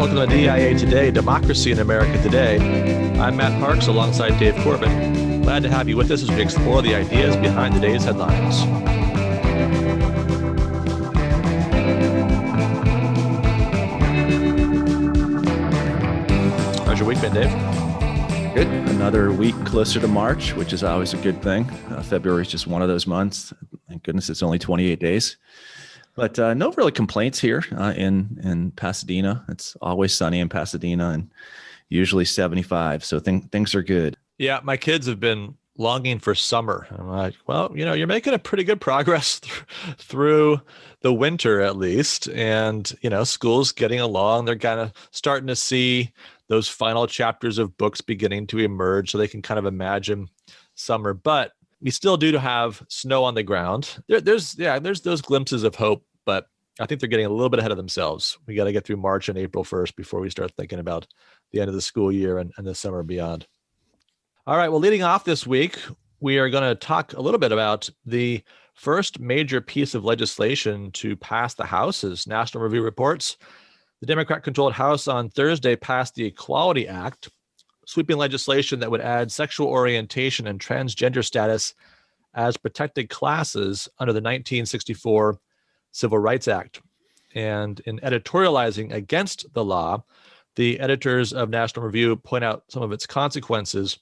Welcome to DIA Today, Democracy in America Today. I'm Matt Parks alongside Dave Corbin. Glad to have you with us as we explore the ideas behind today's headlines. How's your week been, Dave? Good. Another week closer to March, which is always a good thing. February is just one of those months. Thank goodness it's only 28 days. But no really complaints here in Pasadena. It's always sunny in Pasadena and usually 75. So things are good. Yeah, my kids have been longing for summer. I'm like, well, you're making a pretty good progress through the winter at least. And, school's getting along. They're kind of starting to see those final chapters of books beginning to emerge so they can kind of imagine summer. But we still do have snow on the ground. There's those glimpses of hope, but I think they're getting a little bit ahead of themselves. We got to get through March and April first before we start thinking about the end of the school year and the summer beyond. All right, well, leading off this week, we are going to talk a little bit about the first major piece of legislation to pass the House, as National Review reports. The Democrat-controlled House on Thursday passed the Equality Act, sweeping legislation that would add sexual orientation and transgender status as protected classes under the 1964 Civil Rights Act. And in editorializing against the law, the editors of National Review point out some of its consequences.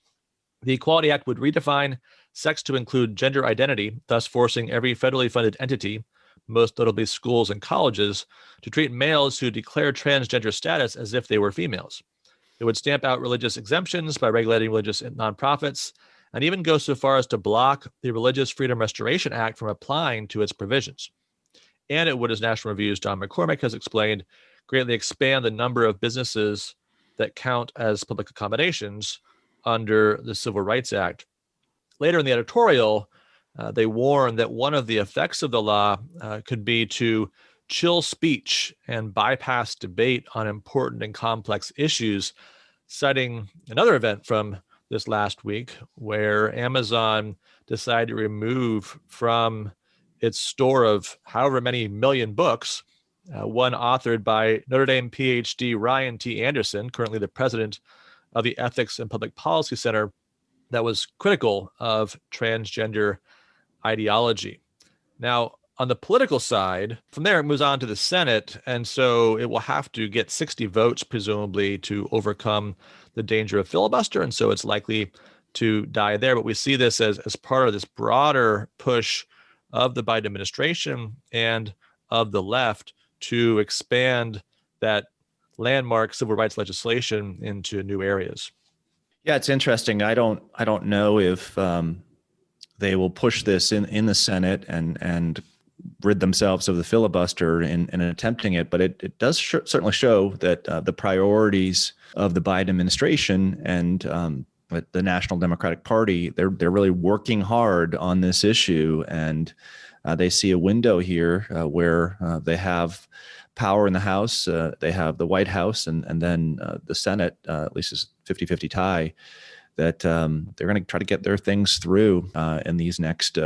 The Equality Act would redefine sex to include gender identity, thus forcing every federally funded entity, most notably schools and colleges, to treat males who declare transgender status as if they were females. It would stamp out religious exemptions by regulating religious nonprofits, and even go so far as to block the Religious Freedom Restoration Act from applying to its provisions. And it would, as National Review's John McCormick has explained, greatly expand the number of businesses that count as public accommodations under the Civil Rights Act. Later in the editorial, they warn that one of the effects of the law could be to chill speech and bypass debate on important and complex issues, citing another event from this last week where Amazon decided to remove from its store of however many million books, one authored by Notre Dame PhD Ryan T. Anderson, currently the president of the Ethics and Public Policy Center, that was critical of transgender ideology. Now, on the political side, from there it moves on to the Senate, and so it will have to get 60 votes, presumably, to overcome the danger of filibuster, and so it's likely to die there. But we see this as part of this broader push of the Biden administration and of the left to expand that landmark civil rights legislation into new areas. Yeah, it's interesting. I don't know if they will push this in the Senate and rid themselves of the filibuster in attempting it, but it does certainly show that the priorities of the Biden administration and the National Democratic Party, they're really working hard on this issue, and they see a window here where they have power in the House, they have the White House, and then the Senate, at least is 50-50 tie, that they're going to try to get their things through in these next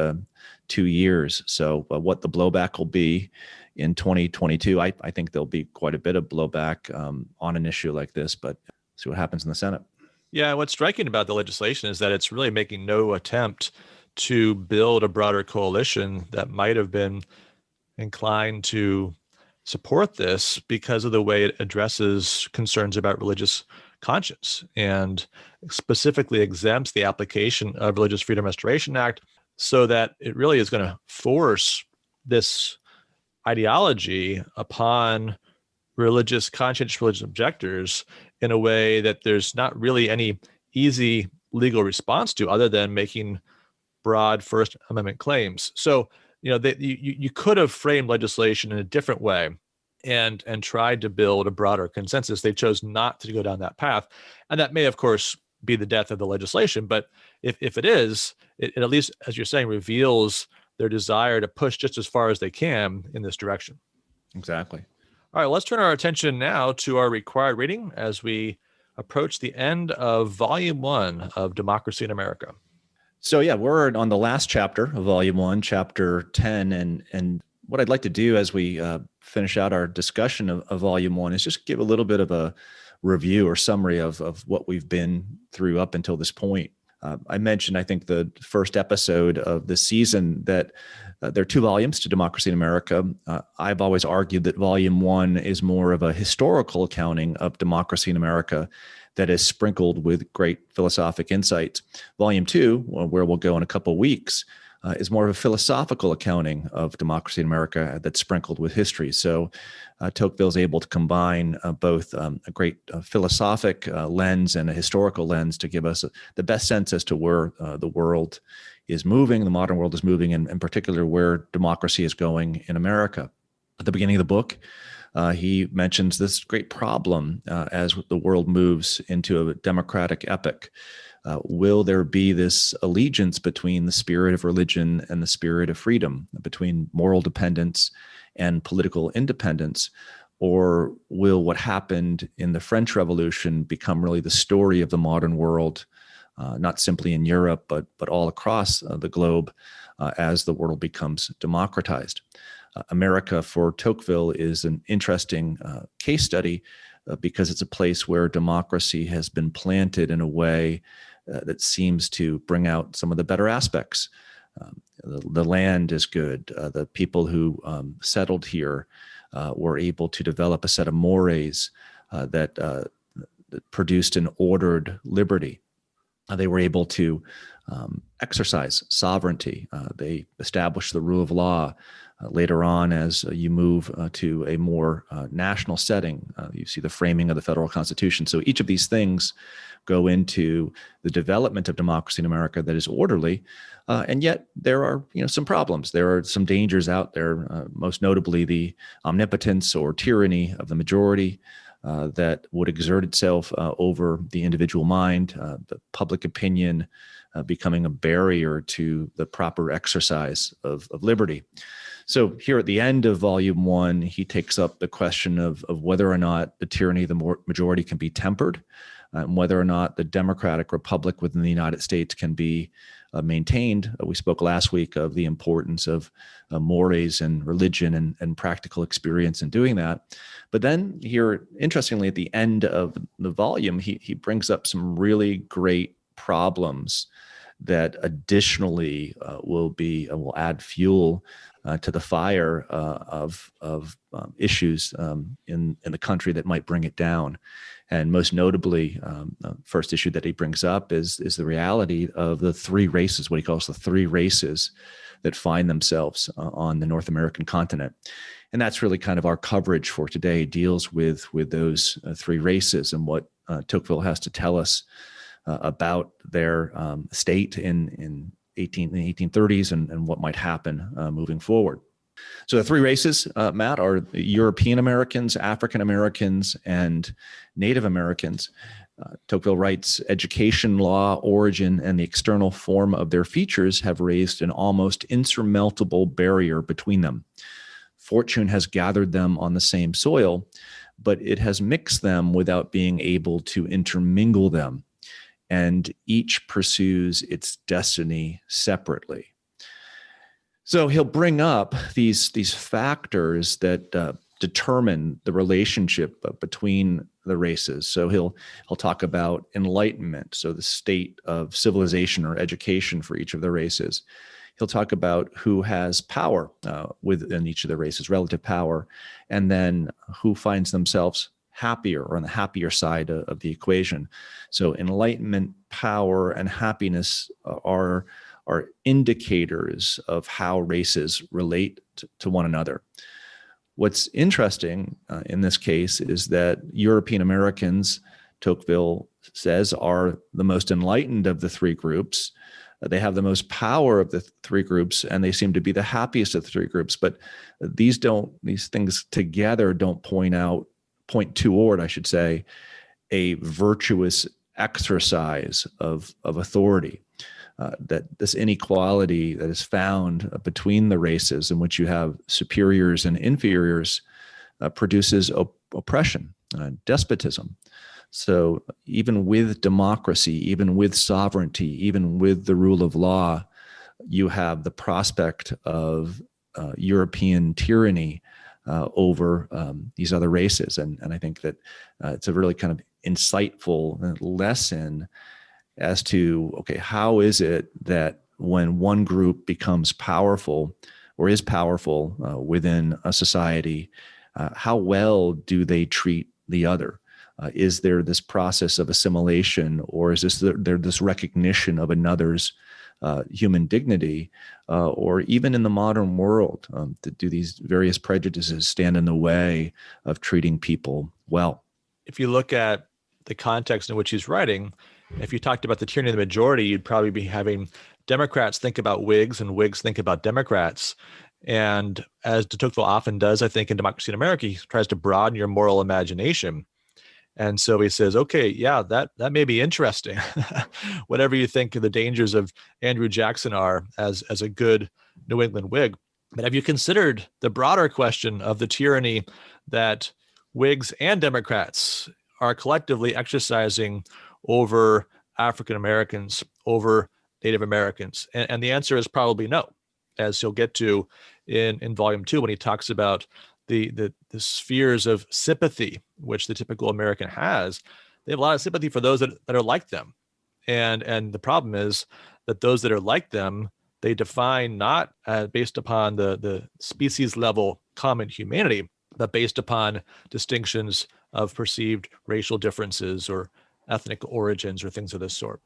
2 years. So what the blowback will be in 2022, I think there'll be quite a bit of blowback on an issue like this, but see what happens in the Senate. Yeah, what's striking about the legislation is that it's really making no attempt to build a broader coalition that might have been inclined to support this because of the way it addresses concerns about religious conscience and specifically exempts the application of Religious Freedom Restoration Act, so that it really is going to force this ideology upon religious conscientious religious objectors in a way that there's not really any easy legal response to, other than making broad First Amendment claims. So, you could have framed legislation in a different way and tried to build a broader consensus. They chose not to go down that path. And that may, of course, be the death of the legislation. But if it is, it at least, as you're saying, reveals their desire to push just as far as they can in this direction. Exactly. All right, let's turn our attention now to our required reading as we approach the end of Volume 1 of Democracy in America. So yeah, we're on the last chapter of Volume 1, Chapter 10, and what I'd like to do as we finish out our discussion of Volume 1 is just give a little bit of a review or summary of what we've been through up until this point. I mentioned, I think, the first episode of this season that there are 2 volumes to Democracy in America. I've always argued that Volume 1 is more of a historical accounting of democracy in America that is sprinkled with great philosophic insights. Volume 2, where we'll go in a couple of weeks, is more of a philosophical accounting of democracy in America that's sprinkled with history. So Tocqueville is able to combine both a great philosophic lens and a historical lens to give us the best sense as to where the world is moving, the modern world is moving, and in particular where democracy is going in America. At the beginning of the book, he mentions this great problem as the world moves into a democratic epoch. Will there be this allegiance between the spirit of religion and the spirit of freedom, between moral dependence and political independence? Or will what happened in the French Revolution become really the story of the modern world, not simply in Europe, but all across the globe as the world becomes democratized? America, for Tocqueville, is an interesting case study because it's a place where democracy has been planted in a way that seems to bring out some of the better aspects. The land is good. The people who settled here were able to develop a set of mores that produced an ordered liberty. They were able to exercise sovereignty. They established the rule of law. Later on, as you move to a more national setting, you see the framing of the federal constitution. So each of these things go into the development of democracy in America that is orderly, and yet there are some problems. There are some dangers out there, most notably the omnipotence or tyranny of the majority that would exert itself over the individual mind, the public opinion becoming a barrier to the proper exercise of liberty. So here at the end of Volume 1, he takes up the question of whether or not the tyranny of the majority can be tempered, and whether or not the democratic republic within the United States can be maintained. We spoke last week of the importance of mores and religion and practical experience in doing that. But then here, interestingly, at the end of the volume, he brings up some really great problems that additionally will add fuel to the fire of issues in the country that might bring it down. And most notably, the first issue that he brings up is the reality of the 3 races, what he calls the 3 races that find themselves on the North American continent. And that's really kind of our coverage for today, deals with those 3 races and what Tocqueville has to tell us about their state in the 1830s and what might happen moving forward. So the 3 races, Matt, are European Americans, African Americans, and Native Americans. Tocqueville writes, education, law, origin, and the external form of their features have raised an almost insurmountable barrier between them. Fortune has gathered them on the same soil, but it has mixed them without being able to intermingle them, and each pursues its destiny separately. So he'll bring up these factors that determine the relationship between the races. So he'll talk about enlightenment, so the state of civilization or education for each of the races. He'll talk about who has power within each of the races, relative power, and then who finds themselves happier or on the happier side of the equation. So enlightenment, power, and happiness are indicators of how races relate to one another. What's interesting in this case is that European Americans, Tocqueville says, are the most enlightened of the 3 groups. They have the most power of the 3 groups, and they seem to be the happiest of the 3 groups. But these things together don't point toward, I should say, a virtuous exercise of authority. That this inequality that is found between the races, in which you have superiors and inferiors, produces oppression, despotism. So even with democracy, even with sovereignty, even with the rule of law, you have the prospect of European tyranny over these other races. And I think that it's a really kind of insightful lesson as to, okay, how is it that when one group becomes powerful or is powerful within a society, how well do they treat the other? Is there this process of assimilation, or is there this recognition of another's human dignity, or even in the modern world, do these various prejudices stand in the way of treating people well? If you look at the context in which he's writing, if you talked about the tyranny of the majority, you'd probably be having Democrats think about Whigs and Whigs think about Democrats. And as de Tocqueville often does, I think in Democracy in America, he tries to broaden your moral imagination. And so he says, okay, yeah, that may be interesting. Whatever you think the dangers of Andrew Jackson are as a good New England Whig. But have you considered the broader question of the tyranny that Whigs and Democrats are collectively exercising over African Americans, over Native Americans? And the answer is probably no, as he'll get to in volume 2 when he talks about the spheres of sympathy which the typical American has. They have a lot of sympathy for those that are like them. And the problem is that those that are like them, they define not based upon the species level common humanity, but based upon distinctions of perceived racial differences or ethnic origins or things of this sort.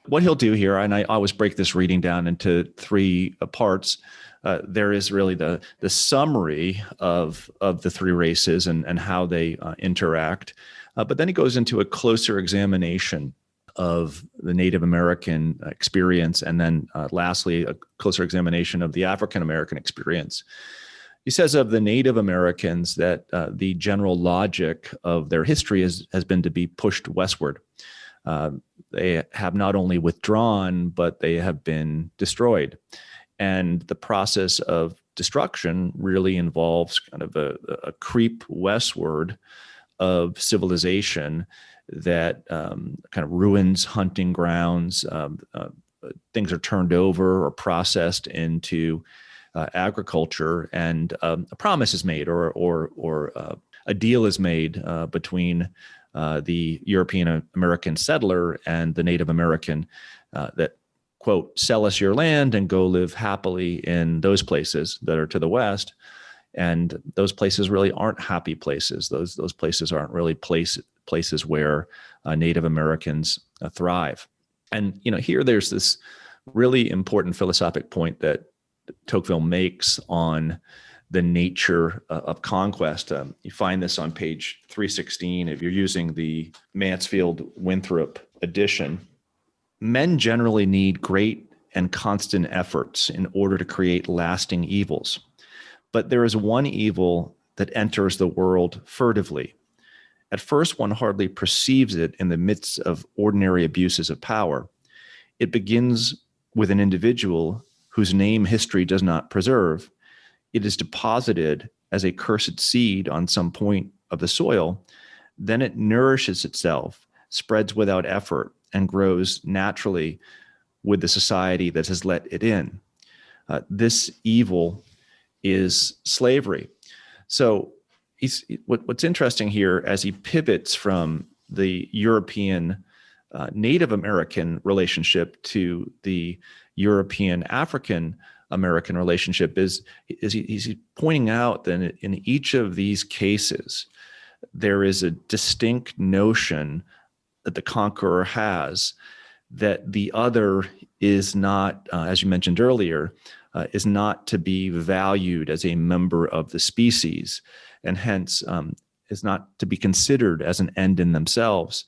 What he'll do here, and I always break this reading down into 3 parts. There is really the summary of the 3 races and how they interact. But then he goes into a closer examination of the Native American experience, and then lastly, a closer examination of the African American experience. He says of the Native Americans that the general logic of their history has been to be pushed westward. They have not only withdrawn, but they have been destroyed. And the process of destruction really involves kind of a creep westward of civilization that kind of ruins hunting grounds. Things are turned over or processed into agriculture, and a promise is made or a deal is made between the European American settler and the Native American that, quote, sell us your land and go live happily in those places that are to the west. And those places really aren't happy places. Those places aren't really places where Native Americans thrive. And here there's this really important philosophic point that Tocqueville makes on the nature of conquest. You find this on page 316 if you're using the Mansfield Winthrop edition. Men generally need great and constant efforts in order to create lasting evils. But there is one evil that enters the world furtively. At first, one hardly perceives it in the midst of ordinary abuses of power. It begins with an individual whose name history does not preserve. It is deposited as a cursed seed on some point of the soil. Then it nourishes itself, spreads without effort, and grows naturally with the society that has let it in. This evil is slavery. So what's interesting here, as he pivots from the European Native American relationship to the European African American relationship, is he's pointing out that in each of these cases, there is a distinct notion that the conqueror has that the other is not, as you mentioned earlier, is not to be valued as a member of the species, and hence is not to be considered as an end in themselves,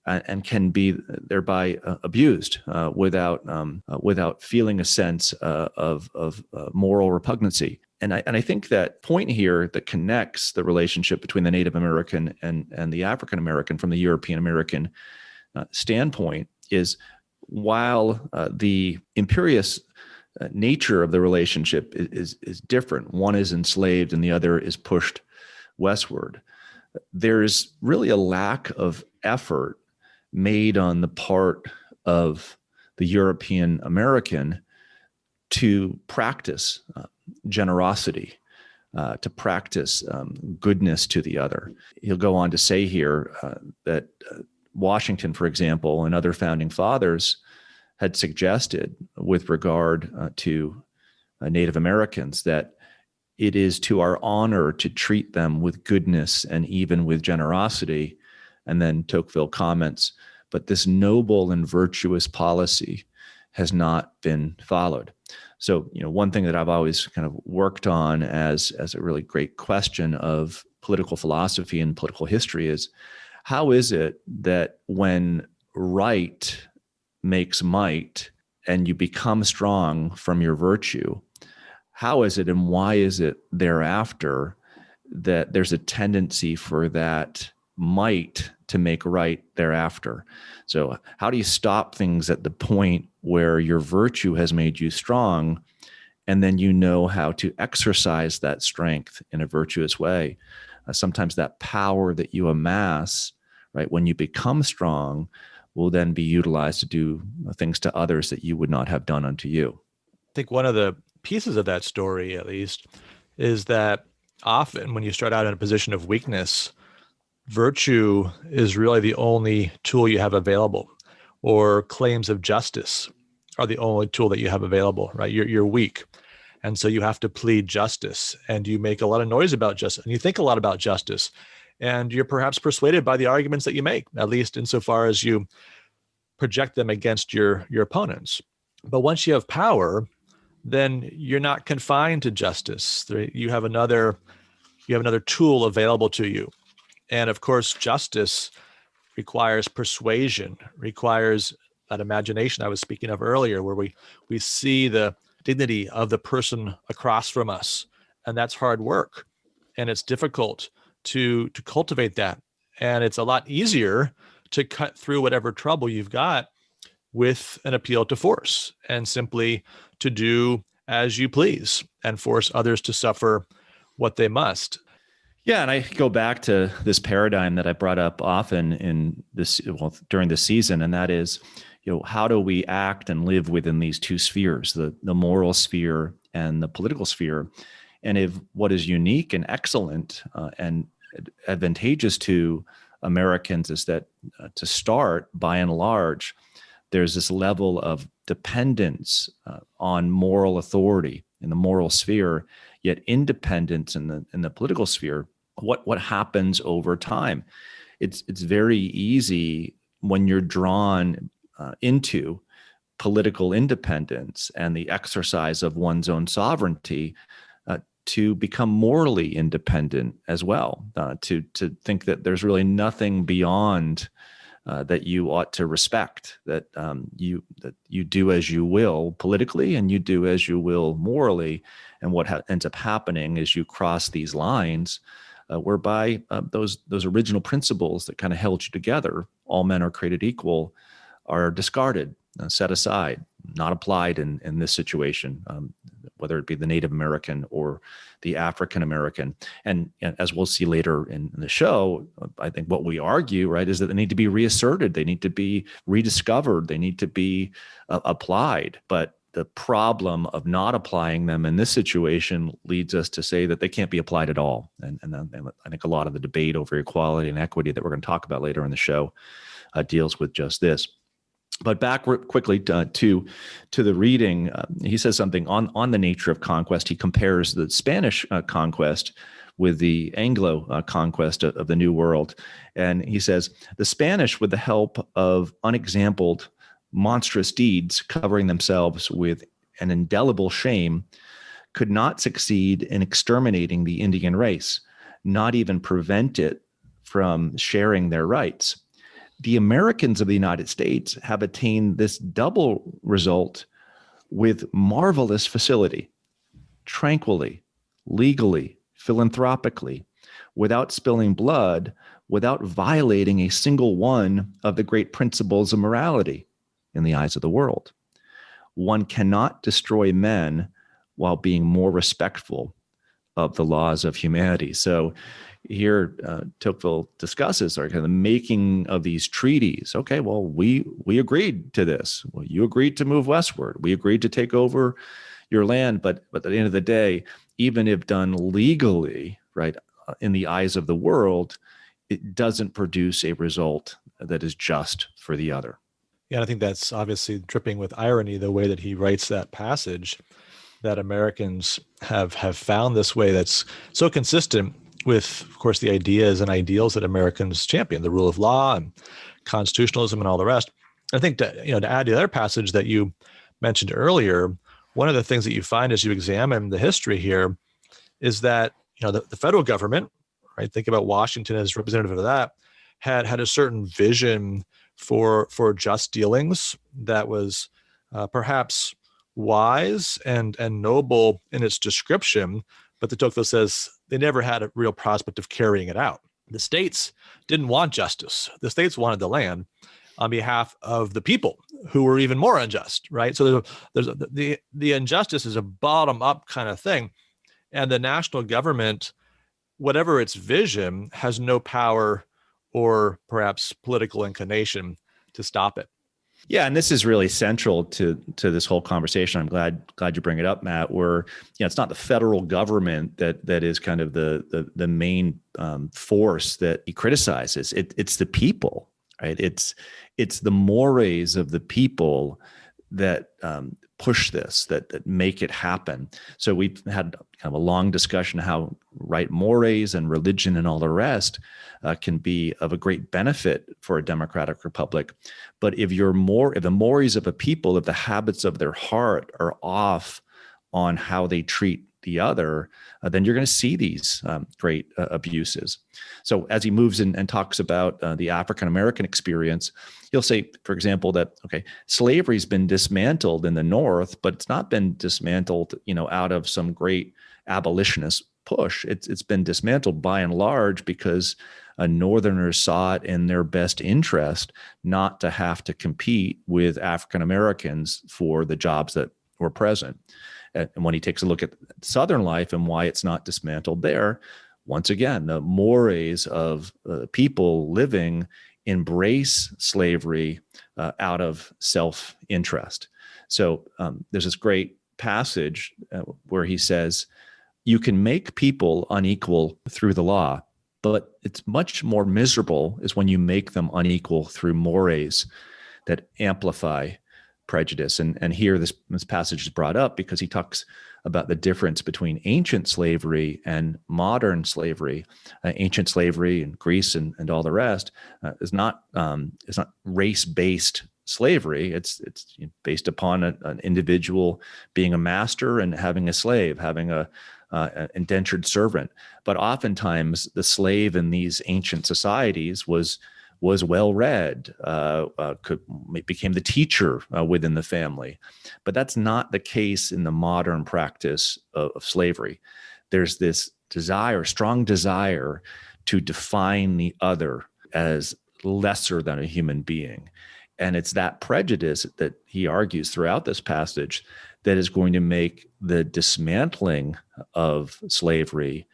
and can be thereby abused without feeling a sense of moral repugnancy. And I think that point here that connects the relationship between the Native American and the African American from the European American standpoint is, while the imperious nature of the relationship is different, one is enslaved and the other is pushed westward, there's really a lack of effort made on the part of the European American to practice generosity, to practice goodness to the other. He'll go on to say here that Washington, for example, and other founding fathers had suggested with regard to Native Americans that it is to our honor to treat them with goodness and even with generosity. And then Tocqueville comments, but this noble and virtuous policy has not been followed. So, one thing that I've always kind of worked on as a really great question of political philosophy and political history is, how is it that when right makes might and you become strong from your virtue, how is it and why is it thereafter that there's a tendency for that might to make right thereafter? So how do you stop things at the point where your virtue has made you strong, and then you know how to exercise that strength in a virtuous way? Sometimes that power that you amass, right, when you become strong, will then be utilized to do things to others that you would not have done unto you. I think one of the pieces of that story, at least, is that often when you start out in a position of weakness, virtue is really the only tool you have available, or claims of justice are the only tool that you have available, right? You're weak. And so you have to plead justice, and you make a lot of noise about justice, and you think a lot about justice, and you're perhaps persuaded by the arguments that you make, at least insofar as you project them against your opponents. But once you have power, then you're not confined to justice. You have another tool available to you. And of course, justice requires persuasion, requires that imagination I was speaking of earlier, where we see the dignity of the person across from us. And that's hard work. And it's difficult to cultivate that. And it's a lot easier to cut through whatever trouble you've got with an appeal to force, and simply to do as you please and force others to suffer what they must. Yeah, and I go back to this paradigm that I brought up often during this season, and that is, how do we act and live within these two spheres, the moral sphere and the political sphere? And if what is unique and excellent and advantageous to Americans is that to start, by and large, there's this level of dependence on moral authority in the moral sphere, yet independence in the political sphere. What happens over time? It's very easy when you're drawn into political independence and the exercise of one's own sovereignty to become morally independent as well, to think that there's really nothing beyond that you ought to respect, that you do as you will politically and you do as you will morally. And what ends up happening is you cross these lines whereby those original principles that kind of held you together, all men are created equal, are discarded, set aside, not applied in this situation, whether it be the Native American or the African American. And as we'll see later in the show, I think what we argue, right, is that they need to be reasserted, they need to be rediscovered, they need to be applied. But the problem of not applying them in this situation leads us to say that they can't be applied at all. And I think a lot of the debate over equality and equity that we're going to talk about later in the show deals with just this. But back quickly to the reading, he says something on the nature of conquest. He compares the Spanish conquest with the Anglo conquest of the New World. And he says, the Spanish, with the help of unexampled monstrous deeds covering themselves with an indelible shame, could not succeed in exterminating the Indian race, not even prevent it from sharing their rights. The Americans of the United States have attained this double result with marvelous facility, tranquilly, legally, philanthropically, without spilling blood, without violating a single one of the great principles of morality in the eyes of the world. One cannot destroy men while being more respectful of the laws of humanity. So here, Tocqueville discusses kind of the making of these treaties. Okay, well, we agreed to this. Well, you agreed to move westward. We agreed to take over, your land. But at the end of the day, even if done legally, right, in the eyes of the world, it doesn't produce a result that is just for the other. Yeah, I think that's obviously dripping with irony, the way that he writes that passage, that Americans have found this way that's so consistent with, of course, the ideas and ideals that Americans champion, the rule of law and constitutionalism and all the rest. I think to add to the other passage that you mentioned earlier, one of the things that you find as you examine the history here is that the federal government, right? Think about Washington as representative of that, had a certain vision for just dealings that was perhaps wise and noble in its description, but de Tocqueville says they never had a real prospect of carrying it out. The states didn't want justice. The states wanted the land on behalf of the people who were even more unjust, right? So there's the injustice is a bottom-up kind of thing, and the national government, whatever its vision, has no power or perhaps political inclination to stop it. Yeah, and this is really central to this whole conversation. I'm glad you bring it up, Matt. Where it's not the federal government that is kind of the main force that he criticizes. It's the people, right? It's the mores of the people that push this, that make it happen. So we've had kind of a long discussion how right mores and religion and all the rest can be of a great benefit for a democratic republic. But if the mores of a people, if the habits of their heart are off on how they treat the other, then you're going to see these great abuses. So as he moves in and talks about the African-American experience, he'll say, for example, that, slavery's been dismantled in the North, but it's not been dismantled, out of some great abolitionist push. It's been dismantled by and large because Northerners saw it in their best interest not to have to compete with African Americans for the jobs that were present. And when he takes a look at Southern life and why it's not dismantled there, once again, the mores of people living embrace slavery out of self-interest. So there's this great passage where he says, you can make people unequal through the law, but it's much more miserable is when you make them unequal through mores that amplify prejudice. And here this passage is brought up because he talks about the difference between ancient slavery and modern slavery. Ancient slavery in Greece and all the rest is not race-based slavery. It's based upon an individual being a master and having a slave, having an indentured servant. But oftentimes the slave in these ancient societies was well read, became the teacher within the family. But that's not the case in the modern practice of slavery. There's this strong desire to define the other as lesser than a human being. And it's that prejudice that he argues throughout this passage that is going to make the dismantling of slavery,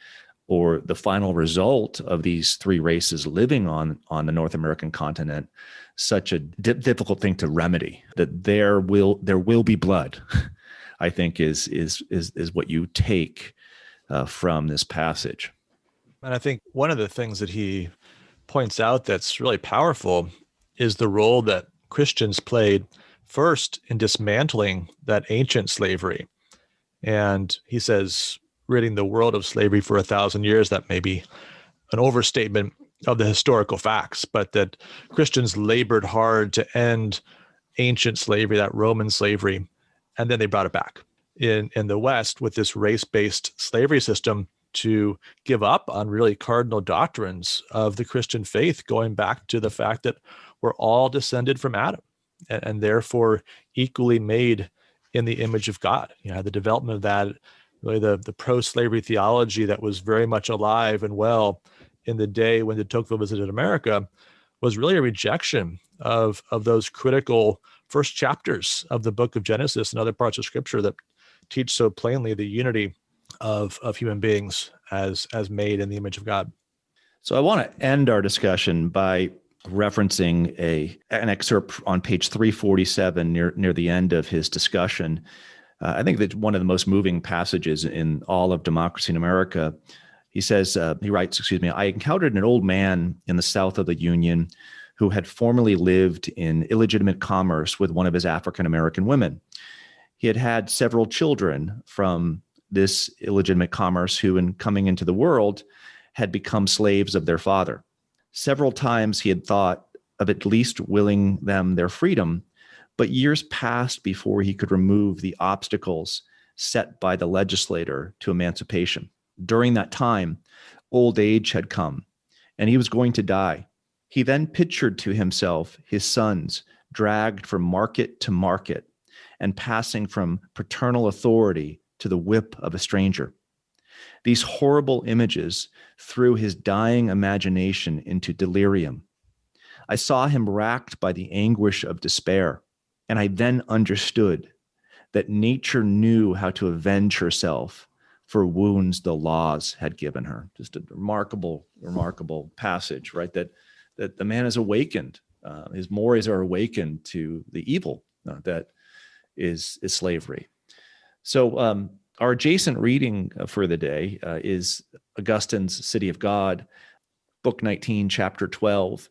or the final result of these three races living on the North American continent, such a difficult thing to remedy. That there will be blood, I think is what you take from this passage. And I think one of the things that he points out that's really powerful is the role that Christians played first in dismantling that ancient slavery. And he says, ridding the world of slavery for 1,000 years, that may be an overstatement of the historical facts, but that Christians labored hard to end ancient slavery, that Roman slavery, and then they brought it back in the West with this race-based slavery system to give up on really cardinal doctrines of the Christian faith, going back to the fact that we're all descended from Adam and therefore equally made in the image of God. The development of that, really the pro-slavery theology that was very much alive and well in the day when de Tocqueville visited America, was really a rejection of those critical first chapters of the book of Genesis and other parts of Scripture that teach so plainly the unity of human beings as made in the image of God. So I want to end our discussion by referencing an excerpt on page 347 near the end of his discussion, I think that one of the most moving passages in all of Democracy in America, he writes, I encountered an old man in the South of the Union who had formerly lived in illegitimate commerce with one of his African-American women. He had had several children from this illegitimate commerce who, in coming into the world, had become slaves of their father. Several times he had thought of at least willing them their freedom, but years passed before he could remove the obstacles set by the legislator to emancipation. During that time, old age had come, and he was going to die. He then pictured to himself his sons dragged from market to market and passing from paternal authority to the whip of a stranger. These horrible images threw his dying imagination into delirium. I saw him racked by the anguish of despair, and I then understood that nature knew how to avenge herself for wounds the laws had given her. Just a remarkable, remarkable passage, right? That the man is awakened. His mores are awakened to the evil that is slavery. So our adjacent reading for the day is Augustine's City of God, Book 19, Chapter 12,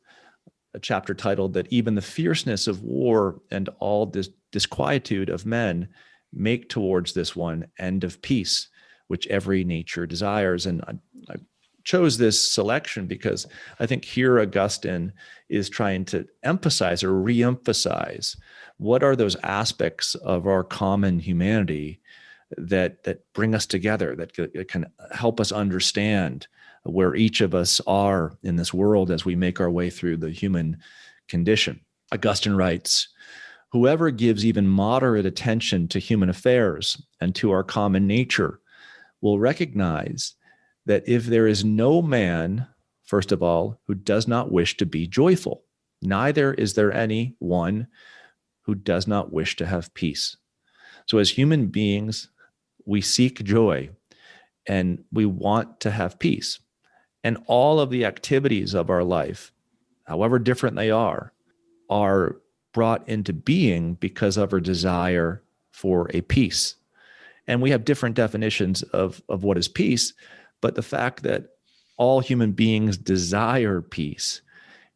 a chapter titled that even the fierceness of war and all disquietude of men make towards this one end of peace, which every nature desires. And I chose this selection because I think here Augustine is trying to emphasize or re-emphasize what are those aspects of our common humanity that bring us together, that can help us understand where each of us are in this world as we make our way through the human condition. Augustine writes, whoever gives even moderate attention to human affairs and to our common nature will recognize that if there is no man, first of all, who does not wish to be joyful, neither is there any one who does not wish to have peace. So as human beings, we seek joy and we want to have peace. And all of the activities of our life, however different they are brought into being because of our desire for a peace. And we have different definitions of what is peace, but the fact that all human beings desire peace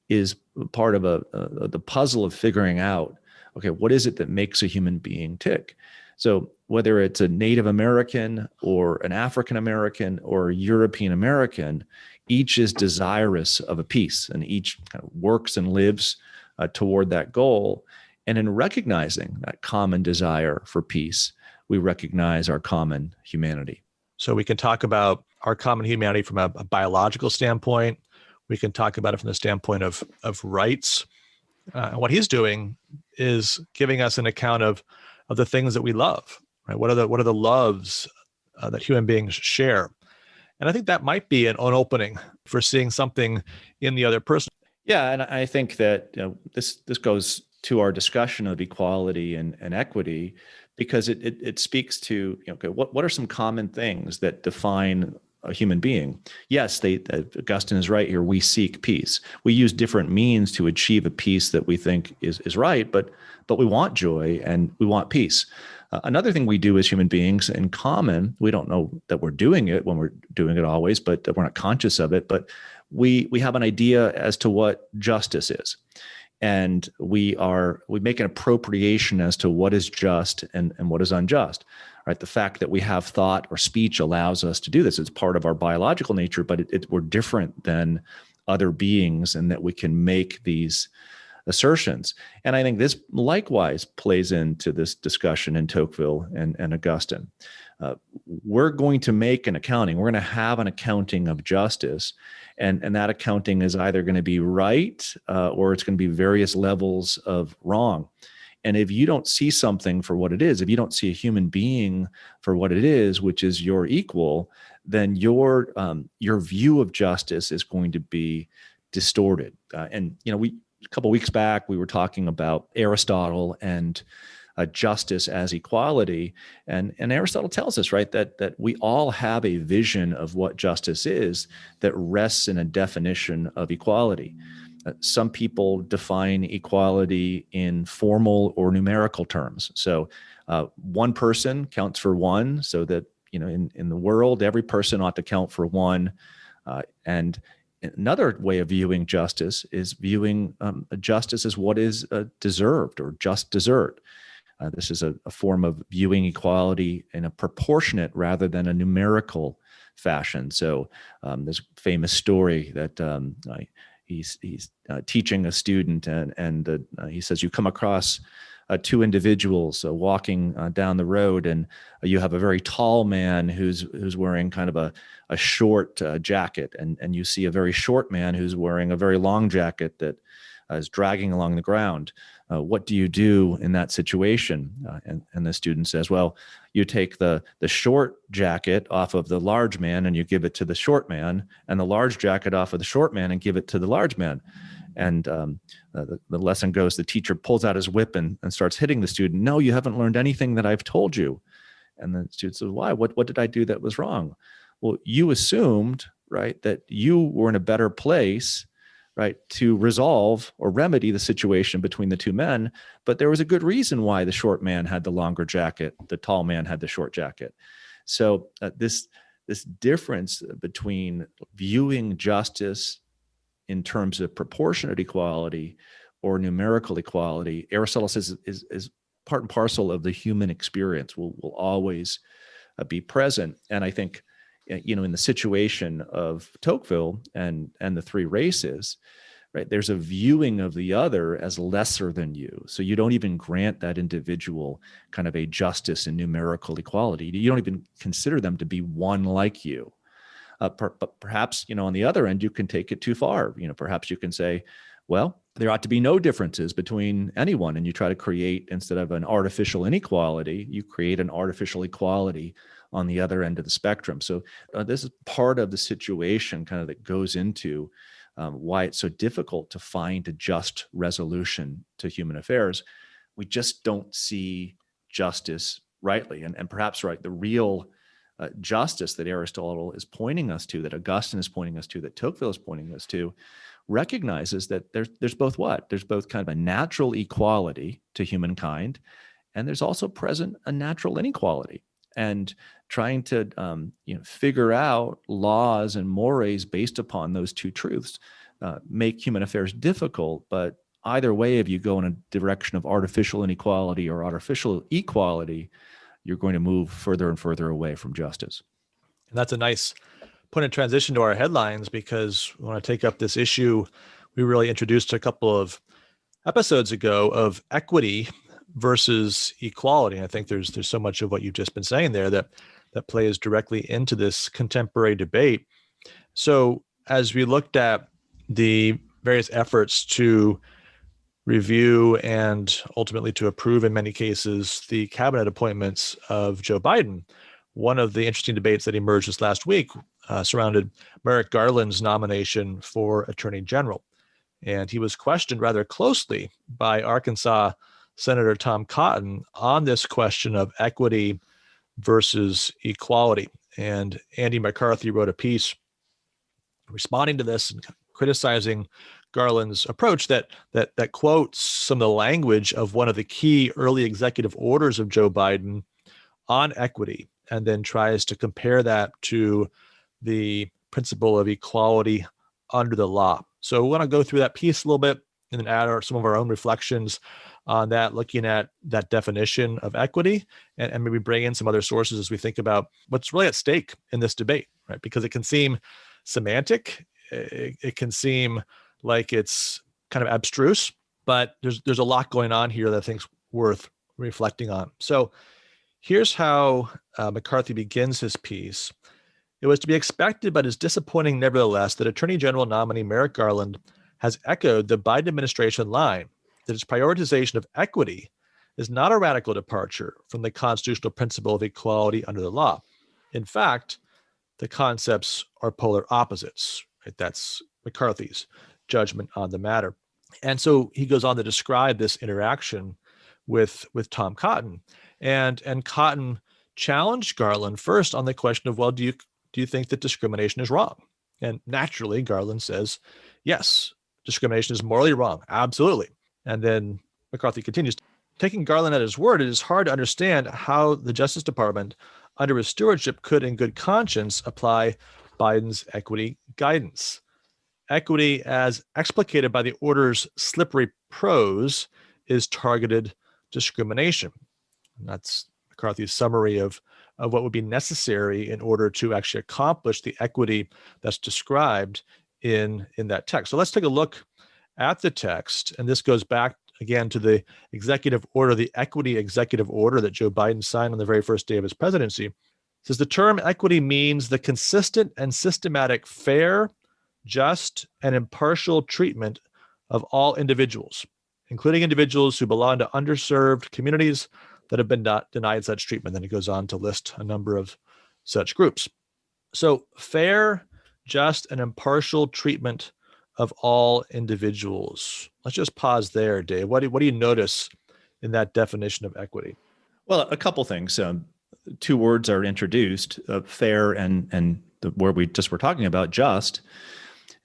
is part of the puzzle of figuring out, okay, what is it that makes a human being tick? So whether it's a Native American or an African American or a European American, each is desirous of a peace, and each kind of works and lives toward that goal. And in recognizing that common desire for peace, we recognize our common humanity. So we can talk about our common humanity from a biological standpoint. We can talk about it from the standpoint of rights. What he's doing is giving us an account of the things that we love. Right? What are the loves that human beings share? And I think that might be an opening for seeing something in the other person. Yeah, and I think that this goes to our discussion of equality and equity, because it speaks to okay, what are some common things that define a human being? Yes, Augustine is right here. We seek peace. We use different means to achieve a peace that we think is right, but we want joy and we want peace. Another thing we do as human beings in common, we don't know that we're doing it when we're doing it always, but we're not conscious of it, but we have an idea as to what justice is. And we make an appropriation as to what is just and what is unjust. Right? The fact that we have thought or speech allows us to do this. It's part of our biological nature, but we're different than other beings, and that we can make these assertions. And I think this likewise plays into this discussion in Tocqueville and Augustine. We're going to make an accounting. We're going to have an accounting of justice, and that accounting is either going to be right or it's going to be various levels of wrong. And if you don't see something for what it is, if you don't see a human being for what it is, which is your equal, then your view of justice is going to be distorted. And a couple of weeks back, we were talking about Aristotle and justice as equality, and Aristotle tells us, right, that we all have a vision of what justice is that rests in a definition of equality. Some people define equality in formal or numerical terms. So One person counts for one, so that, in the world, every person ought to count for one. And another way of viewing justice is viewing justice as what is deserved or just desert. This is a form of viewing equality in a proportionate rather than a numerical fashion. So there's a famous story that he's teaching a student, and he says, you come across two individuals walking down the road, and you have a very tall man who's wearing kind of a short jacket, and you see a very short man who's wearing a very long jacket that is dragging along the ground. What do you do in that situation? And the student says, well, you take the short jacket off of the large man and you give it to the short man, and the large jacket off of the short man and give it to the large man. And the lesson goes, the teacher pulls out his whip and starts hitting the student. No, you haven't learned anything that I've told you. And the student says, why? What did I do that was wrong? Well, you assumed, right, that you were in a better place, right, to resolve or remedy the situation between the two men. But there was a good reason why the short man had the longer jacket, the tall man had the short jacket. So this difference between viewing justice in terms of proportionate equality or numerical equality, Aristotle says is part and parcel of the human experience, will always be present. And I think, in the situation of Tocqueville and the three races, right, there's a viewing of the other as lesser than you. So you don't even grant that individual kind of a justice and numerical equality. You don't even consider them to be one like you. But perhaps, on the other end, you can take it too far. Perhaps you can say, well, there ought to be no differences between anyone. And you try to create, instead of an artificial inequality, you create an artificial equality on the other end of the spectrum. So this is part of the situation kind of that goes into why it's so difficult to find a just resolution to human affairs. We just don't see justice rightly. And perhaps, right, the real justice that Aristotle is pointing us to, that Augustine is pointing us to, that Tocqueville is pointing us to, recognizes that there's both what? There's both kind of a natural equality to humankind, and there's also present a natural inequality. And trying to figure out laws and mores based upon those two truths make human affairs difficult. But either way, if you go in a direction of artificial inequality or artificial equality, you're going to move further and further away from justice. And that's a nice point of transition to our headlines, because we want to take up this issue we really introduced a couple of episodes ago of equity versus equality. And I think there's so much of what you've just been saying there that plays directly into this contemporary debate. So as we looked at the various efforts to review and ultimately to approve, in many cases, the cabinet appointments of Joe Biden, one of the interesting debates that emerged this last week surrounded Merrick Garland's nomination for Attorney General. And he was questioned rather closely by Arkansas Senator Tom Cotton on this question of equity versus equality. And Andy McCarthy wrote a piece responding to this and criticizing Garland's approach that quotes some of the language of one of the key early executive orders of Joe Biden on equity, and then tries to compare that to the principle of equality under the law. So we want to go through that piece a little bit and then add some of our own reflections on that, looking at that definition of equity, and maybe bring in some other sources as we think about what's really at stake in this debate, right? Because it can seem semantic, it can seem like it's kind of abstruse, but there's a lot going on here that I think's worth reflecting on. So here's how McCarthy begins his piece. It was to be expected, but is disappointing nevertheless, that Attorney General nominee Merrick Garland has echoed the Biden administration line that its prioritization of equity is not a radical departure from the constitutional principle of equality under the law. In fact, the concepts are polar opposites. Right? That's McCarthy's judgment on the matter. And so he goes on to describe this interaction with Tom Cotton. And Cotton challenged Garland first on the question of, well, do you think that discrimination is wrong? And naturally, Garland says, yes, discrimination is morally wrong. Absolutely. And then McCarthy continues, taking Garland at his word, it is hard to understand how the Justice Department, under his stewardship, could in good conscience apply Biden's equity guidance. Equity, as explicated by the order's slippery prose, is targeted discrimination. And that's McCarthy's summary of what would be necessary in order to actually accomplish the equity that's described in that text. So let's take a look at the text. And this goes back again to the executive order, the equity executive order that Joe Biden signed on the very first day of his presidency. It says the term equity means the consistent and systematic, fair, just, and impartial treatment of all individuals, including individuals who belong to underserved communities that have been denied such treatment. Then it goes on to list a number of such groups. So fair, just, and impartial treatment of all individuals. Let's just pause there, Dave. What do you notice in that definition of equity? Well, a couple things. Two words are introduced, fair and the word we just were talking about, just,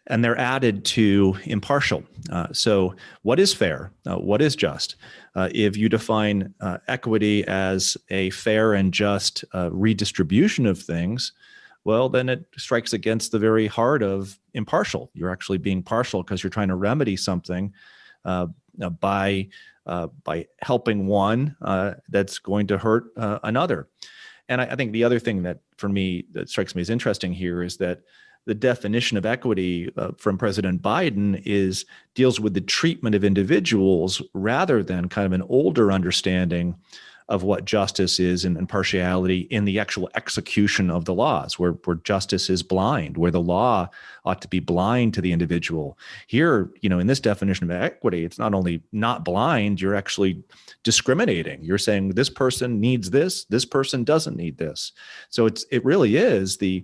and they're added to impartial. So what is fair? What is just? If you define equity as a fair and just redistribution of things, well, then it strikes against the very heart of impartial. You're actually being partial because you're trying to remedy something by helping one that's going to hurt another. And I think the other thing that for me that strikes me as interesting here is that the definition of equity from President Biden deals with the treatment of individuals rather than kind of an older understanding of what justice is and impartiality in the actual execution of the laws, where justice is blind, where the law ought to be blind to the individual. Here, in this definition of equity, it's not only not blind, you're actually discriminating. You're saying this person needs this person doesn't need this. So it really is the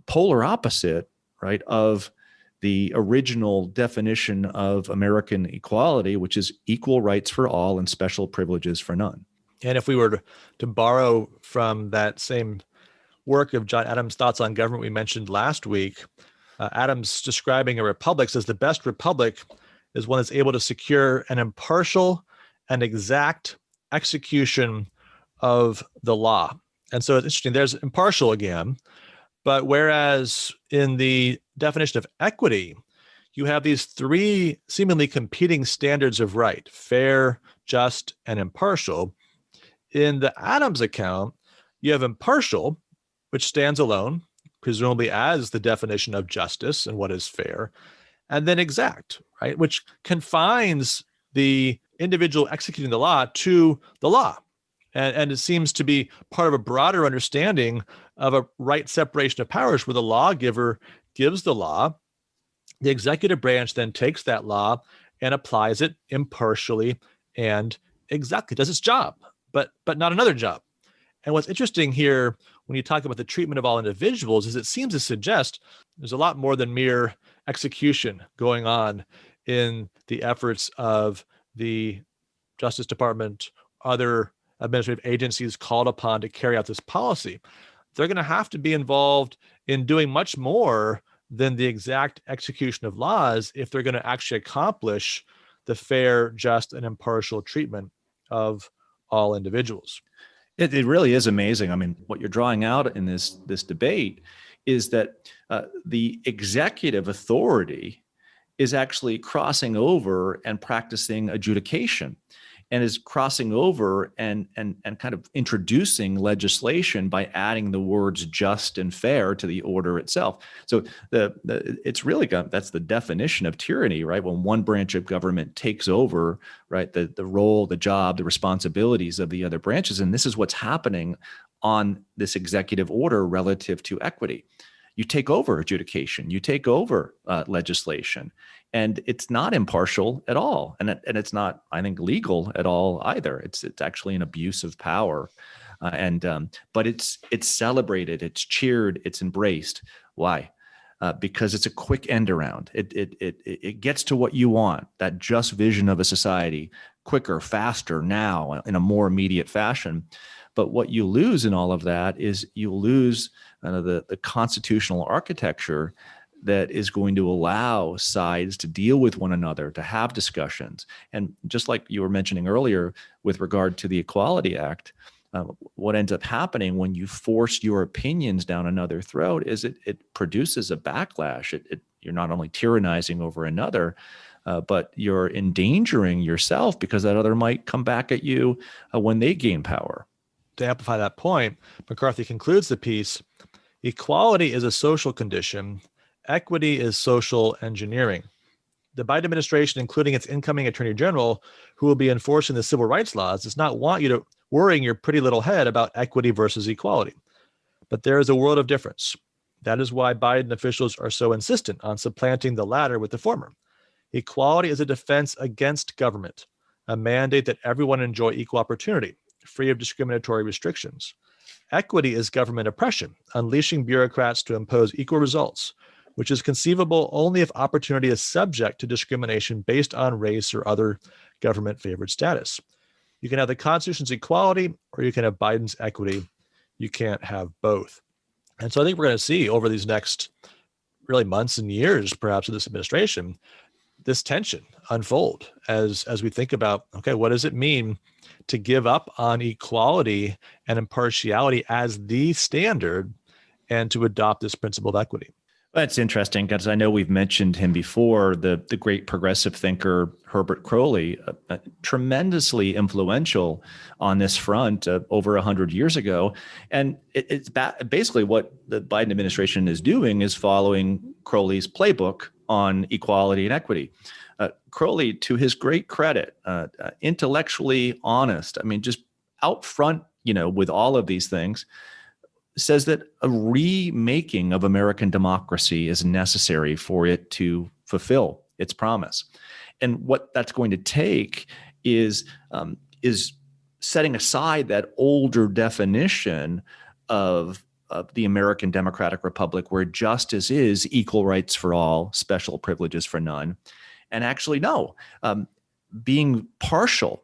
polar opposite, right, of the original definition of American equality, which is equal rights for all and special privileges for none. And if we were to borrow from that same work of John Adams' Thoughts on Government we mentioned last week, Adams describing a republic says the best republic is one that's able to secure an impartial and exact execution of the law. And so it's interesting, there's impartial again, but whereas in the definition of equity, you have these three seemingly competing standards of right: fair, just, and impartial. In the Adams account, you have impartial, which stands alone, presumably as the definition of justice and what is fair, and then exact, right, which confines the individual executing the law to the law. And it seems to be part of a broader understanding of a right separation of powers where the lawgiver gives the law, the executive branch then takes that law and applies it impartially and exactly, does its job, but not another job. And what's interesting here when you talk about the treatment of all individuals is it seems to suggest there's a lot more than mere execution going on in the efforts of the Justice Department, other administrative agencies called upon to carry out this policy. They're going to have to be involved in doing much more than the exact execution of laws if they're going to actually accomplish the fair, just, and impartial treatment of all individuals. It really is amazing. I mean, what you're drawing out in this debate is that the executive authority is actually crossing over and practicing adjudication, and is crossing over and kind of introducing legislation by adding the words just and fair to the order itself. So it's really that's the definition of tyranny, right? When one branch of government takes over, right, the role, the job, the responsibilities of the other branches. And this is what's happening on this executive order relative to equity. You take over adjudication, you take over legislation, and it's not impartial at all, and it's not, I think, legal at all either. It's actually an abuse of power, but it's celebrated, it's cheered, it's embraced. Why? Because it's a quick end around. It gets to what you want, that just vision of a society, quicker, faster, now, in a more immediate fashion. But what you lose in all of that is you lose the constitutional architecture that is going to allow sides to deal with one another, to have discussions. And just like you were mentioning earlier with regard to the Equality Act, what ends up happening when you force your opinions down another's throat is it produces a backlash. You're not only tyrannizing over another, but you're endangering yourself, because that other might come back at you when they gain power. To amplify that point, McCarthy concludes the piece: equality is a social condition. Equity is social engineering. The Biden administration, including its incoming attorney general, who will be enforcing the civil rights laws, does not want you to worrying your pretty little head about equity versus equality. But there is a world of difference. That is why Biden officials are so insistent on supplanting the latter with the former. Equality is a defense against government, a mandate that everyone enjoy equal opportunity, free of discriminatory restrictions. Equity is government oppression, unleashing bureaucrats to impose equal results, which is conceivable only if opportunity is subject to discrimination based on race or other government-favored status. You can have the Constitution's equality, or you can have Biden's equity. You can't have both. And so I think we're going to see over these next really months and years, perhaps, of this administration, this tension unfold as we think about, okay, what does it mean to give up on equality and impartiality as the standard and to adopt this principle of equity? That's interesting, because I know we've mentioned him before, the great progressive thinker Herbert Crowley, tremendously influential on this front over 100 years ago. And it's basically what the Biden administration is doing is following Crowley's playbook on equality and equity. Crowley, to his great credit, intellectually honest, I mean, just out front, with all of these things, says that a remaking of American democracy is necessary for it to fulfill its promise. And what that's going to take is setting aside that older definition of the American Democratic Republic, where justice is equal rights for all, special privileges for none, and actually being partial,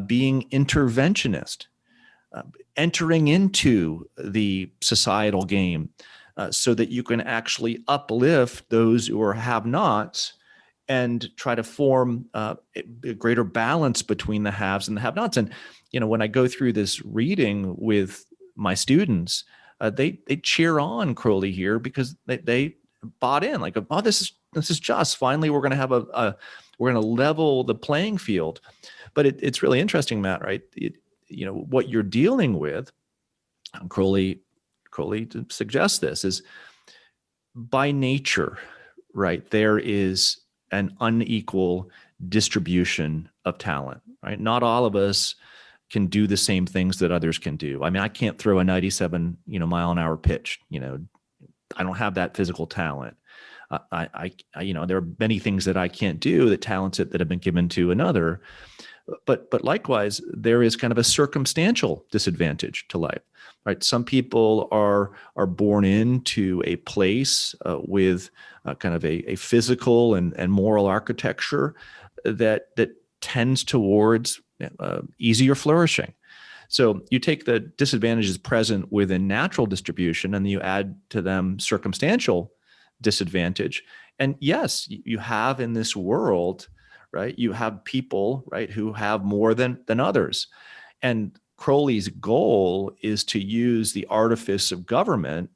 being interventionist, entering into the societal game so that you can actually uplift those who are have-nots and try to form a greater balance between the haves and the have-nots. And, when I go through this reading with my students, they cheer on Crowley here because they bought in, like, oh, this is just, finally we're going to have we're going to level the playing field. But it's really interesting, Matt, right? What you're dealing with, Crowley suggests this, is by nature, right, there is an unequal distribution of talent, right? Not all of us can do the same things that others can do. I mean, I can't throw a 97, mile an hour pitch, I don't have that physical talent. I there are many things that I can't do, that talents that have been given to another. But likewise, there is kind of a circumstantial disadvantage to life, right? Some people are born into a place with kind of a physical and moral architecture that tends towards easier flourishing. So you take the disadvantages present within natural distribution, and you add to them circumstantial disadvantage. And yes, you have in this world, right, you have people, right, who have more than others. And Crowley's goal is to use the artifice of government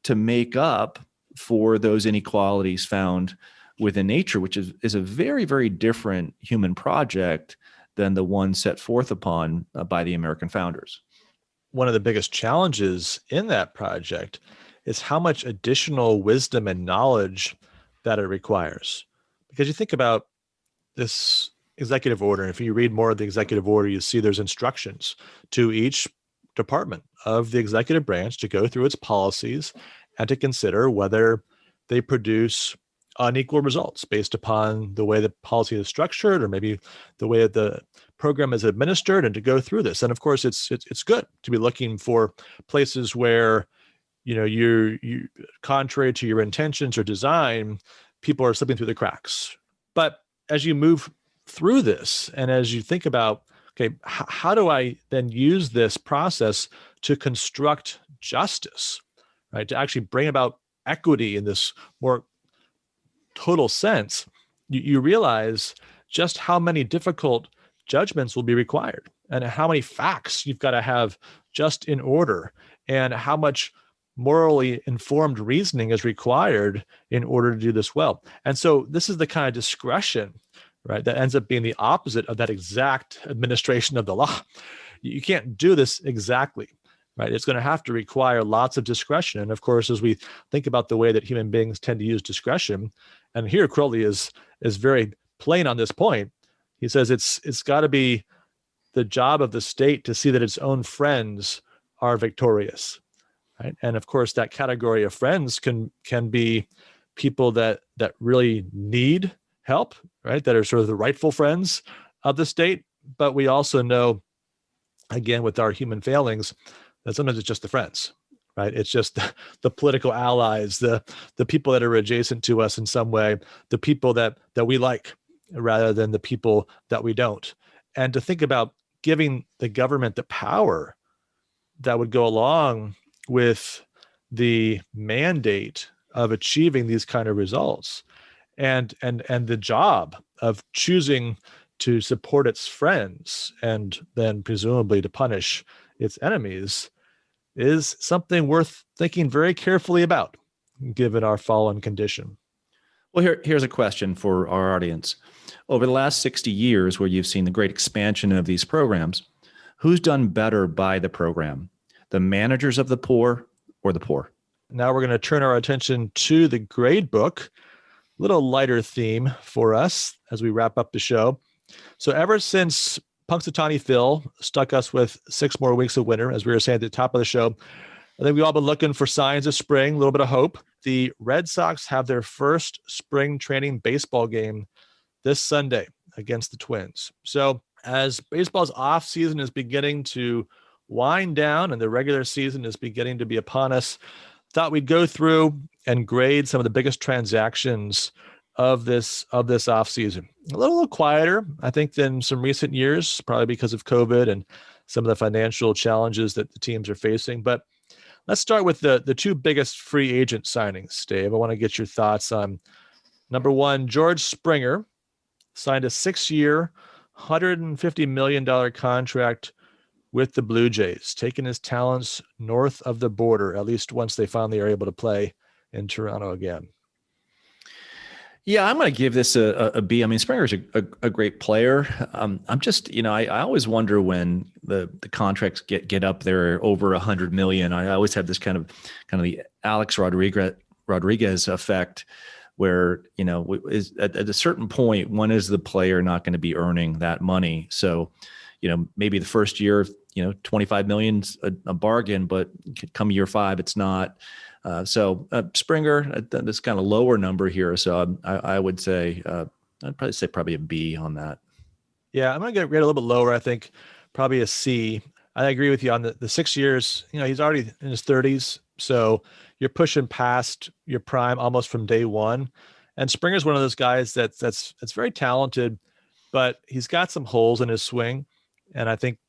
to make up for those inequalities found within nature, which is a very, very different human project than the one set forth upon by the American founders. One of the biggest challenges in that project is how much additional wisdom and knowledge that it requires. Because you think about this executive order, and if you read more of the executive order, you see there's instructions to each department of the executive branch to go through its policies and to consider whether they produce unequal results based upon the way the policy is structured, or maybe the way that the program is administered, and to go through this. And of course, it's good to be looking for places where, you contrary to your intentions or design, people are slipping through the cracks. But as you move through this, and as you think about, okay, how do I then use this process to construct justice, right? To actually bring about equity in this more total sense, you realize just how many difficult judgments will be required and how many facts you've got to have just in order and how much morally informed reasoning is required in order to do this well. And so this is the kind of discretion, right, that ends up being the opposite of that exact administration of the law. You can't do this exactly, right? It's going to have to require lots of discretion. And of course, as we think about the way that human beings tend to use discretion, and here Crowley is very plain on this point. He says it's got to be the job of the state to see that its own friends are victorious, right? And of course, that category of friends can be people that really need help, right? That are sort of the rightful friends of the state. But we also know, again, with our human failings, that sometimes it's just the friends, right? It's just the political allies, the people that are adjacent to us in some way, the people that we like rather than the people that we don't. And to think about giving the government the power that would go along with the mandate of achieving these kind of results and the job of choosing to support its friends and then presumably to punish its enemies is something worth thinking very carefully about, given our fallen condition. Well, here's a question for our audience. Over the last 60 years, where you've seen the great expansion of these programs, who's done better by the program? The managers of the poor or the poor? Now we're going to turn our attention to the grade book, a little lighter theme for us as we wrap up the show. So ever since Punxsutawney Phil stuck us with 6 more weeks of winter, as we were saying at the top of the show, I think we've all been looking for signs of spring, a little bit of hope. The Red Sox have their first spring training baseball game this Sunday against the Twins. So as baseball's off-season is beginning to wind down and the regular season is beginning to be upon us, thought we'd go through and grade some of the biggest transactions of this off-season. A little quieter, I think, than some recent years, probably because of COVID and some of the financial challenges that the teams are facing. But let's start with the 2 biggest free agent signings, Dave. I want to get your thoughts on number 1, George Springer signed a 6-year, $150 million contract with the Blue Jays, taking his talents north of the border, at least once they finally are able to play in Toronto again. Yeah, I'm going to give this a B. I mean, Springer's a great player. I'm just, I always wonder when the contracts get up there over $100 million. I always have this kind of the Alex Rodriguez effect, where is at a certain point, when is the player not going to be earning that money? So, maybe the first year, 25 million's a bargain, but come year 5, it's not. So Springer, this kind of lower number here. So I would say, I'd probably say a B on that. Yeah, I'm going to rate a little bit lower. I think probably a C. I agree with you on the 6 years. He's already in his 30s. So you're pushing past your prime almost from day one. And Springer's one of those guys that's very talented, but he's got some holes in his swing. And I think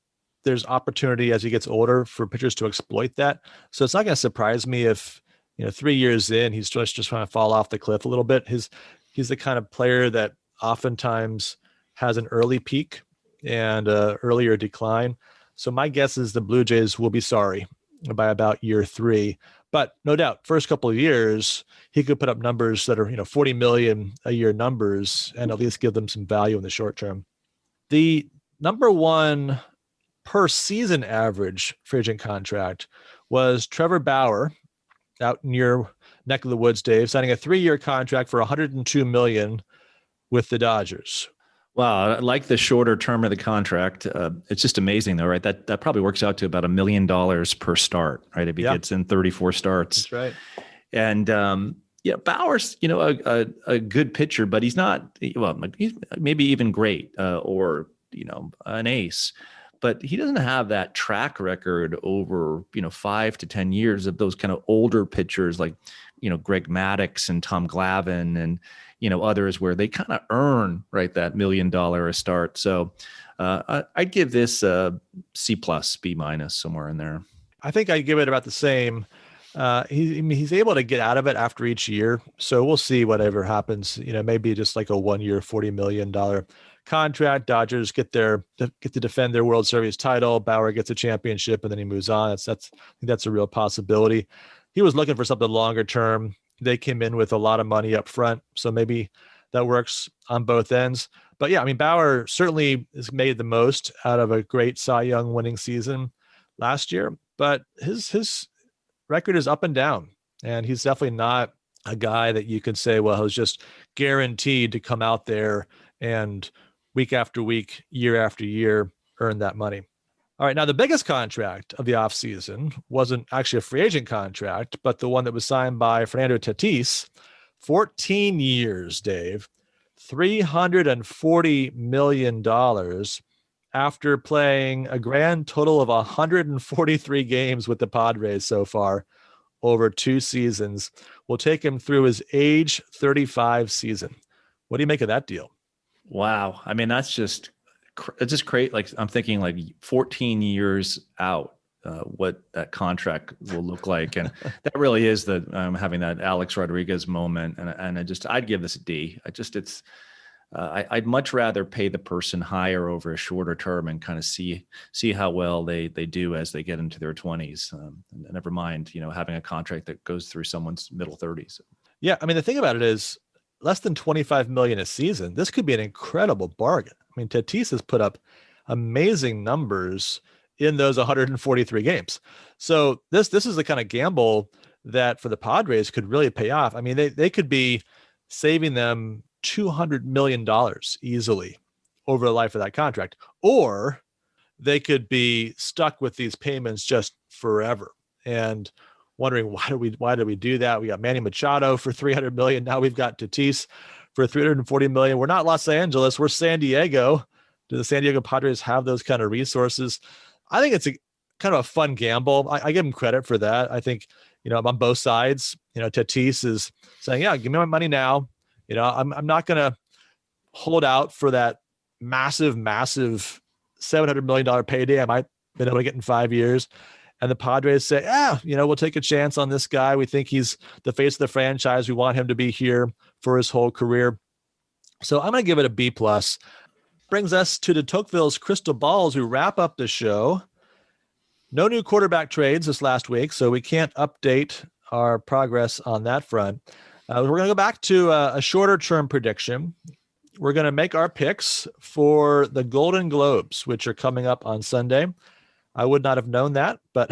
there's opportunity as he gets older for pitchers to exploit that. So it's not going to surprise me if, 3 years in, he's just trying to fall off the cliff a little bit. He's the kind of player that oftentimes has an early peak and earlier decline. So my guess is the Blue Jays will be sorry by about year 3. But no doubt, first couple of years, he could put up numbers that are, 40 million a year numbers and at least give them some value in the short term. The number 1 per season average free agent contract was Trevor Bauer out in your neck of the woods, Dave, signing a 3-year contract for $102 million with the Dodgers. Wow, I like the shorter term of the contract. It's just amazing, though, right? That probably works out to about $1 million per start, right? If he gets in 34 starts. That's right. And Bauer's, a good pitcher, but he's not. Well, he's maybe even great or an ace. But he doesn't have that track record over, 5 to 10 years of those kind of older pitchers like, Greg Maddux and Tom Glavine and, others where they kind of earn, right, that $1 million a start. So I'd give this C+, B-, somewhere in there. I think I'd give it about the same. He's able to get out of it after each year. So we'll see whatever happens. Maybe just like a 1-year, $40 million contract. Dodgers get to defend their World Series title. Bauer gets a championship and then he moves on. I think that's a real possibility. He was looking for something longer term. They came in with a lot of money up front. So maybe that works on both ends. But yeah, I mean, Bauer certainly has made the most out of a great Cy Young winning season last year, but his record is up and down. And he's definitely not a guy that you can say, well, he's just guaranteed to come out there and week after week, year after year, earn that money. All right. Now, the biggest contract of the offseason wasn't actually a free agent contract, but the one that was signed by Fernando Tatis, 14 years, Dave, $340 million after playing a grand total of 143 games with the Padres so far over 2 seasons. Will take him through his age 35 season. What do you make of that deal? Wow. I mean, it's just great. Like, I'm thinking like 14 years out, what that contract will look like. And that really is having that Alex Rodriguez moment. And I'd give this a D. I'd much rather pay the person higher over a shorter term and kind of see how well they do as they get into their 20s. Never mind, having a contract that goes through someone's middle 30s. Yeah. I mean, the thing about it is less than $25 million a season. This could be an incredible bargain. I mean, Tatis has put up amazing numbers in those 143 games. So this is the kind of gamble that for the Padres could really pay off. I mean, they could be saving them $200 million easily over the life of that contract, or they could be stuck with these payments just forever and wondering why did we do that? We got Manny Machado for $300 million. Now we've got Tatis for $340 million. We're not Los Angeles. We're San Diego. Do the San Diego Padres have those kind of resources? I think it's a kind of a fun gamble. I give him credit for that. I think, I'm on both sides. Tatis is saying, yeah, give me my money now. I'm not going to hold out for that massive $700 million payday I might be able to get in 5 years. And the Padres say, we'll take a chance on this guy. We think he's the face of the franchise. We want him to be here for his whole career. So I'm going to give it a B+. Brings us to de Tocqueville's crystal balls, who wrap up the show. No new quarterback trades this last week, so we can't update our progress on that front. We're going to go back to a shorter term prediction. We're going to make our picks for the Golden Globes, which are coming up on Sunday. I would not have known that, but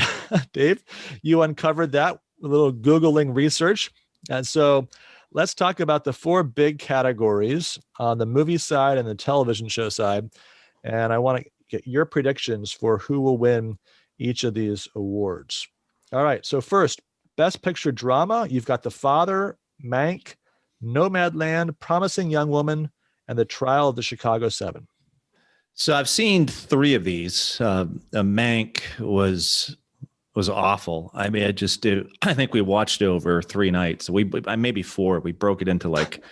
Dave, you uncovered that with a little Googling research. And so let's talk about the 4 big categories on the movie side and the television show side. And I want to get your predictions for who will win each of these awards. All right. So first, Best Picture Drama. You've got The Father, Mank, Nomadland, Promising Young Woman, and The Trial of the Chicago 7. So I've seen 3 of these. Mank was awful. I mean, I think we watched it over 3 nights. Maybe 4. We broke it into like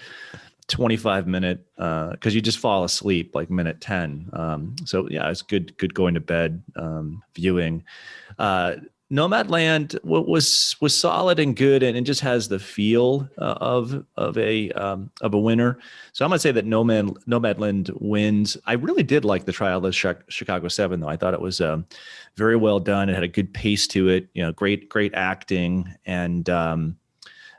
25-minute, because you just fall asleep like minute 10. So yeah, it's good going to bed viewing. Nomadland was solid and good, and it just has the feel of a winner. So I'm gonna say that Nomadland wins. I really did like the Trial of the Chicago 7, though. I thought it was very well done. It had a good pace to it. Great acting, and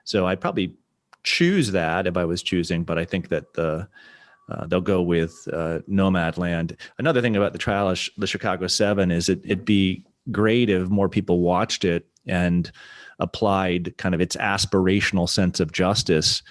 so I'd probably choose that if I was choosing. But I think that they'll go with Nomadland. Another thing about the Trial of the Chicago 7 is it'd be great if more people watched it and applied kind of its aspirational sense of justice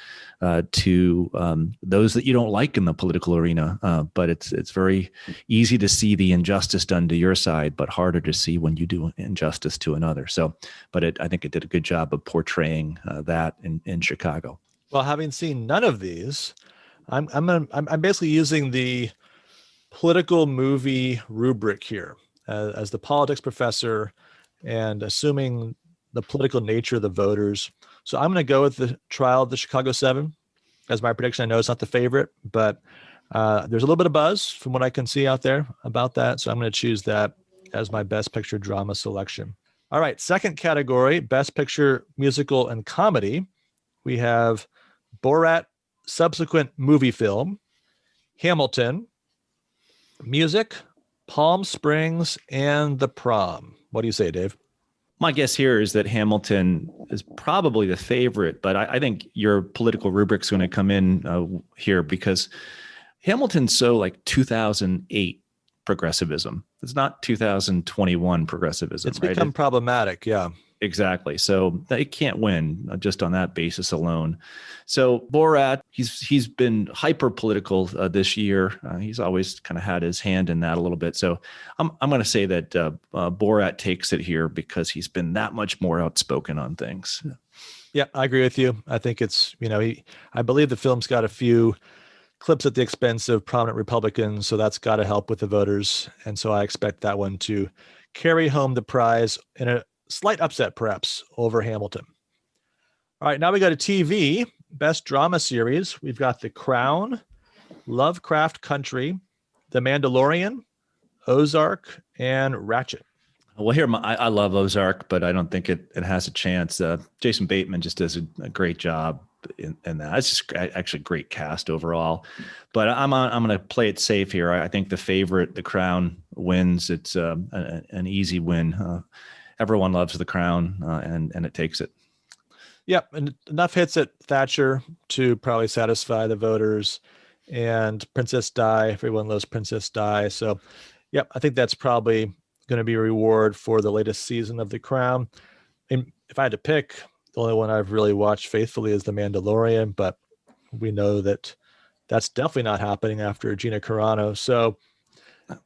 to those that you don't like in the political arena. But it's very easy to see the injustice done to your side, but harder to see when you do injustice to another. So, but I think it did a good job of portraying that in Chicago. Well, having seen none of these, I'm basically using the political movie rubric here. As the politics professor and assuming the political nature of the voters. So I'm going to go with the Trial of the Chicago 7 as my prediction. I know it's not the favorite, but there's a little bit of buzz from what I can see out there about that. So I'm going to choose that as my Best Picture Drama selection. All right, second category, Best Picture, Musical, and Comedy. We have Borat, subsequent movie film, Hamilton, music, Palm Springs, and The Prom. What do you say, Dave? My guess here is that Hamilton is probably the favorite, but I think your political rubric's going to come in here because Hamilton's so like 2008 progressivism. It's not 2021 progressivism. It's become right? problematic. Yeah. Exactly. So it can't win just on that basis alone. So Borat, he's been hyper political this year. He's always kind of had his hand in that a little bit. So I'm going to say that Borat takes it here because he's been that much more outspoken on things. Yeah, I agree with you. I think it's, I believe the film's got a few clips at the expense of prominent Republicans, so that's got to help with the voters. And so I expect that one to carry home the prize in a slight upset, perhaps, over Hamilton. All right, now we go to TV. Best Drama Series. We've got The Crown, Lovecraft Country, The Mandalorian, Ozark, and Ratched. Well, here, I love Ozark, but I don't think it has a chance. Jason Bateman just does a great job in that. It's just actually a great cast overall. But I'm going to play it safe here. I think the favorite, The Crown, wins. It's an easy win. Everyone loves The Crown, and it takes it. Yep, and enough hits at Thatcher to probably satisfy the voters. And Princess Di, everyone loves Princess Di. So, yep, I think that's probably going to be a reward for the latest season of The Crown. And if I had to pick, the only one I've really watched faithfully is The Mandalorian, but we know that that's definitely not happening after Gina Carano. So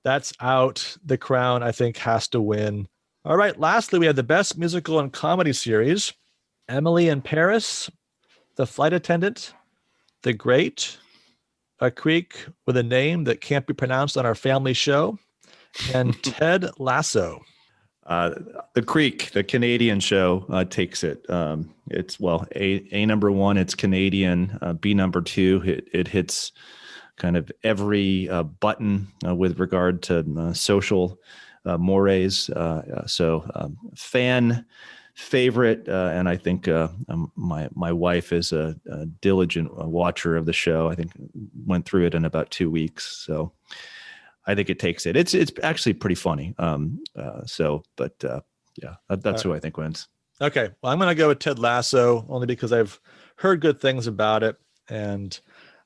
that's out. The Crown, I think, has to win. All right, lastly, we have the Best Musical and Comedy Series. Emily in Paris, The Flight Attendant, The Great, A Creek with a Name That Can't Be Pronounced on Our Family Show, and Ted Lasso. The Creek, the Canadian show, takes it. It's, well, A number one, it's Canadian. B number two, it hits kind of every button with regard to social mores. So fan favorite, and I think my wife is a diligent watcher of the show. I think went through it in about 2 weeks. So I think it takes it. It's actually pretty funny. That's who I think wins. Okay, well, I'm going to go with Ted Lasso only because I've heard good things about it, and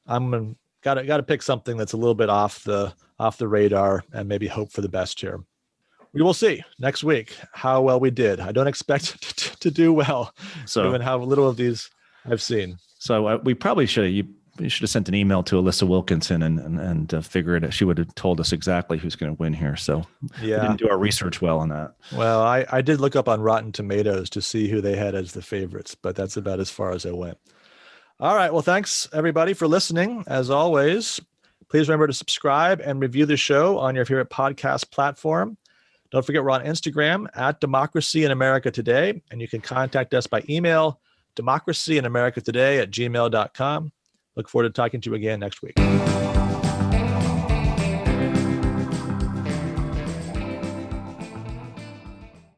I'm got to pick something that's a little bit off the radar and maybe hope for the best here. We will see next week how well we did. I don't expect to do well, given how little of these I've seen. So we probably should have sent an email to Alyssa Wilkinson and figured it. She would have told us exactly who's going to win here. So yeah, we didn't do our research well on that. Well, I did look up on Rotten Tomatoes to see who they had as the favorites, but that's about as far as I went. All right. Well, thanks everybody for listening. As always, please remember to subscribe and review the show on your favorite podcast platform. Don't forget we're on Instagram at Democracy in America Today, and you can contact us by email, democracyinamericatoday@gmail.com. Look forward to talking to you again next week.